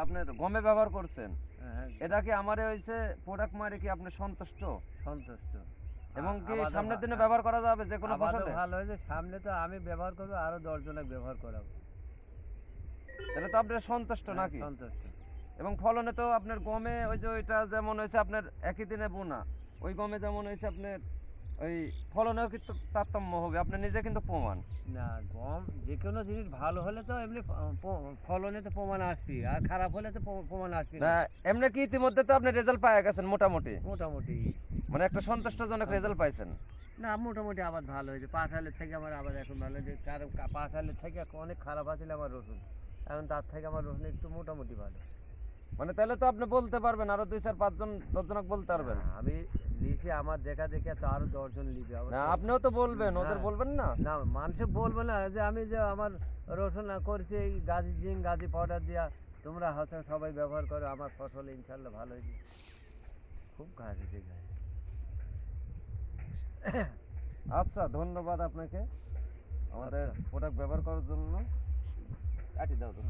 আপনার গমে ব্যবহার করছেন, হ্যাঁ, এটা কি আমারে হইছে প্রোডাক্ট মারে কি আপনি সন্তুষ্ট? সন্তুষ্ট। এবং কি আবাদও সামনের দিনে হ্যাঁ, ব্যবহার করা যাবে যে কোনো আবাদও ফসলে? ভালো হয়েছে। সামনে তো আমি ব্যবহার করবো, আরো 10 জনকে ব্যবহার করাবো। তাহলে তো আপনি সন্তুষ্ট হ্যাঁ, নাকি? সন্তুষ্ট। এবং ফলনে তো আপনার গমে ওই যে ওইটা যেমন হয়েছে আপনার একই দিনে বোনা, ওই গমে যেমন হয়েছে আপনার ওই ফলনেও কিন্তু তারতম্য হবে, আপনি নিজে কিন্তু প্রমাণ। না, গম যে কোনো জিনিস ভালো হলে তো এমনি ফলনে তো প্রমাণ আসবে, আর খারাপ হলে তো প্রমাণ আসবে না না। এমনি কি ইতিমধ্যে তো আপনি রেজাল্ট পাওয়া গেছেন মোটামুটি, মোটামুটি মানে একটা সন্তুষ্টজনক রেজাল্ট পাইছেন? না, মোটামুটি আবাদ ভালো হয়েছে। পাঠালের থেকে আমার আবাদ এখন ভালো হয়েছে। কারণ পাঠালের থেকে অনেক খারাপ আছিল আমার রসুন, এখন তার থেকে আমার রসুন একটু মোটামুটি ভালো। মানে তাহলে তো আপনি বলতে পারবেন, আরো 2 4 5 জন 10 জনক বলতে পারবেন। না, আমি লিখি আমার দেখা দেখে তো আরো 10 জন লিখবে না অবশ্যই। আপনিও তো বলবেন, ওদের হ্যাঁ। বলবেন না? না, মানুষে বলবে না যে আমি যে আমার রসুন করছি এই গাজী জিঙ্ক গাজী পাউডার দিয়া, তোমরা হয়তো সবাই ব্যবহার করো, আমার ফসল ইনশাল্লাহ ভালো হয়েছে। খুব গাছ হয়েছে গাছ। আচ্ছা, ধন্যবাদ আপনাকে আমাদের আচ্ছা। প্রোডাক্ট ব্যবহার করার জন্য। কাটি দাও তো।